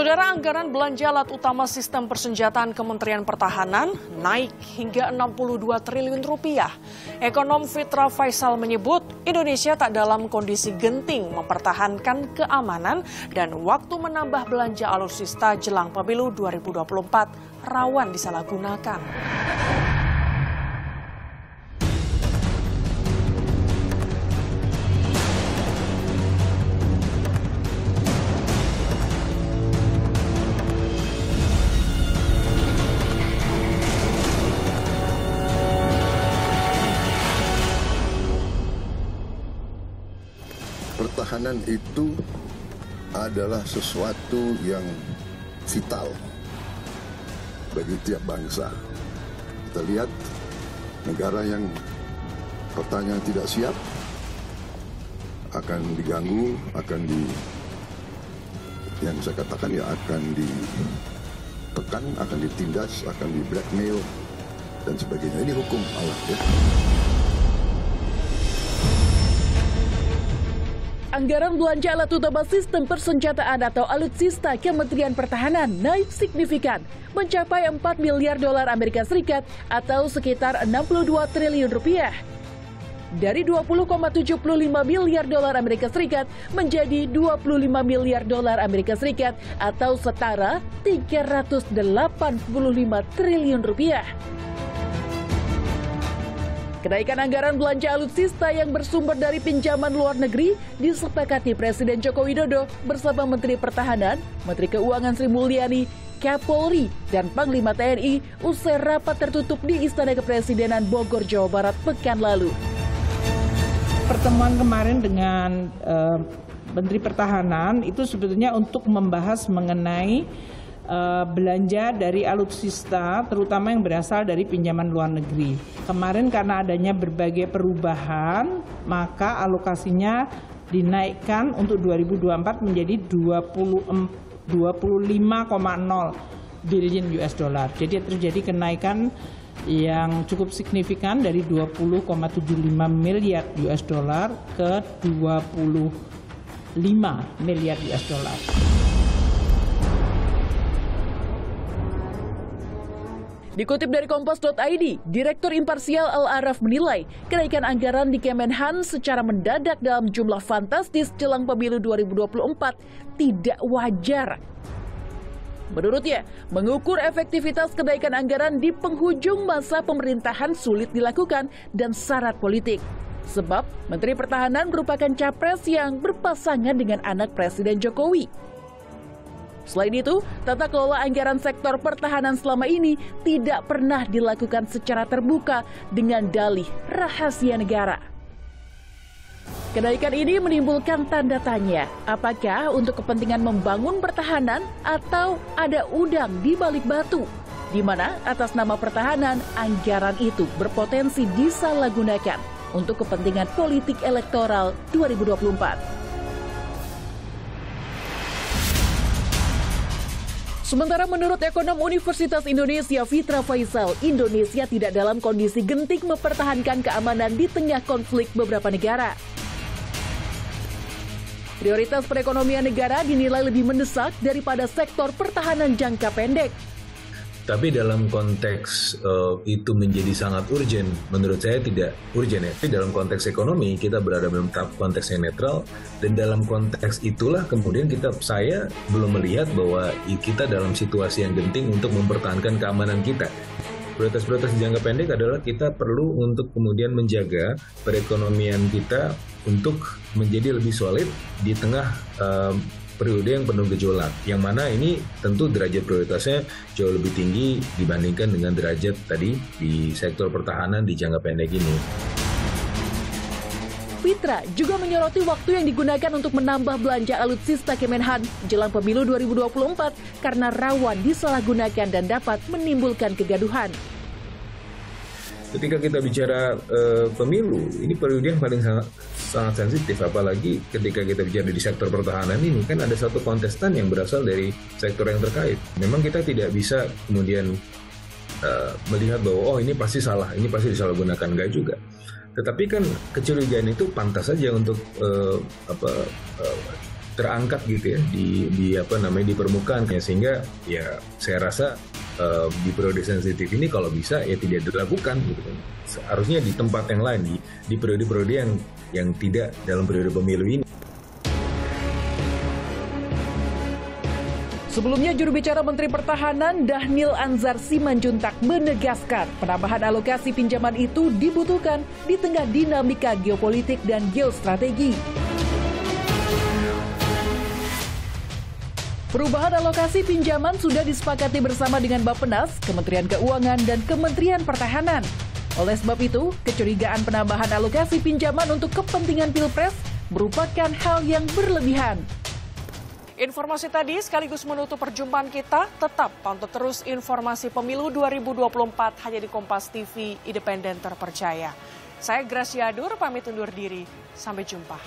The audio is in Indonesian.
Saudara, anggaran belanja alat utama sistem persenjataan Kementerian Pertahanan naik hingga 62 triliun rupiah. Ekonom Fitra Faisal menyebut Indonesia tak dalam kondisi genting mempertahankan keamanan dan waktu menambah belanja alutsista jelang pemilu 2024 rawan disalahgunakan. Pertahanan itu adalah sesuatu yang vital bagi tiap bangsa. Kita lihat negara yang pertahanan tidak siap akan diganggu, yang saya katakan ya akan ditekan, akan ditindas, akan di blackmail dan sebagainya. Ini hukum Allah ya. Anggaran belanja alat utama sistem persenjataan atau alutsista Kementerian Pertahanan naik signifikan, mencapai 4 miliar dolar Amerika Serikat atau sekitar 62 triliun rupiah. Dari 20,75 miliar dolar Amerika Serikat menjadi 25 miliar dolar Amerika Serikat atau setara 385 triliun rupiah. Kenaikan anggaran belanja alutsista yang bersumber dari pinjaman luar negeri disepakati Presiden Joko Widodo bersama Menteri Pertahanan, Menteri Keuangan Sri Mulyani, Kapolri, dan Panglima TNI usai rapat tertutup di Istana Kepresidenan Bogor, Jawa Barat pekan lalu. Pertemuan kemarin dengan Menteri Pertahanan itu sebetulnya untuk membahas mengenai belanja dari alutsista, terutama yang berasal dari pinjaman luar negeri. Kemarin karena adanya berbagai perubahan, maka alokasinya dinaikkan untuk 2024 menjadi 25,0 billion US dollar. Jadi terjadi kenaikan yang cukup signifikan dari 20,75 miliar US dollar ke 25 miliar US dollar. Dikutip dari Kompas.id, Direktur Imparsial Al-Araf menilai kenaikan anggaran di Kemenhan secara mendadak dalam jumlah fantastis jelang pemilu 2024 tidak wajar. Menurutnya, mengukur efektivitas kenaikan anggaran di penghujung masa pemerintahan sulit dilakukan dan syarat politik. Sebab Menteri Pertahanan merupakan capres yang berpasangan dengan anak Presiden Jokowi. Selain itu, tata kelola anggaran sektor pertahanan selama ini tidak pernah dilakukan secara terbuka dengan dalih rahasia negara. Kenaikan ini menimbulkan tanda tanya, apakah untuk kepentingan membangun pertahanan atau ada udang di balik batu, di mana atas nama pertahanan anggaran itu berpotensi disalahgunakan untuk kepentingan politik elektoral 2024. Sementara menurut ekonom Universitas Indonesia Fitra Faisal, Indonesia tidak dalam kondisi genting mempertahankan keamanan di tengah konflik beberapa negara. Prioritas perekonomian negara dinilai lebih mendesak daripada sektor pertahanan jangka pendek. Tapi dalam konteks itu menjadi sangat urgent, menurut saya tidak urgent ya. Tapi dalam konteks ekonomi kita berada dalam konteks yang netral, dan dalam konteks itulah kemudian saya belum melihat bahwa kita dalam situasi yang genting untuk mempertahankan keamanan kita. Prioritas-prioritas jangka pendek adalah kita perlu untuk kemudian menjaga perekonomian kita untuk menjadi lebih solid di tengah periode yang penuh gejolak, yang mana ini tentu derajat prioritasnya jauh lebih tinggi dibandingkan dengan derajat tadi di sektor pertahanan di jangka pendek ini. Fitra juga menyoroti waktu yang digunakan untuk menambah belanja alutsista Kemenhan jelang pemilu 2024 karena rawan disalahgunakan dan dapat menimbulkan kegaduhan. Ketika kita bicara pemilu, ini periode yang paling sangat sensitif, apalagi ketika kita bicara di sektor pertahanan ini, kan ada satu kontestan yang berasal dari sektor yang terkait. Memang kita tidak bisa kemudian melihat bahwa ini pasti salah, ini pasti disalahgunakan, enggak juga. Tetapi kan kecurigaan itu pantas saja untuk terangkat gitu ya di permukaan, sehingga ya saya rasa di periode sensitif ini kalau bisa ya tidak dilakukan gitu kan. Harusnya di tempat yang lain, di periode-periode yang tidak dalam periode pemilu ini. Sebelumnya, juru bicara Menteri Pertahanan Dhanil Anzar Simanjuntak menegaskan penambahan alokasi pinjaman itu dibutuhkan di tengah dinamika geopolitik dan geostrategi. Perubahan alokasi pinjaman sudah disepakati bersama dengan Bappenas, Kementerian Keuangan, dan Kementerian Pertahanan. Oleh sebab itu, kecurigaan penambahan alokasi pinjaman untuk kepentingan Pilpres merupakan hal yang berlebihan. Informasi tadi sekaligus menutup perjumpaan kita. Tetap pantau terus informasi pemilu 2024 hanya di Kompas TV, independen terpercaya. Saya Gracia Adur, pamit undur diri. Sampai jumpa.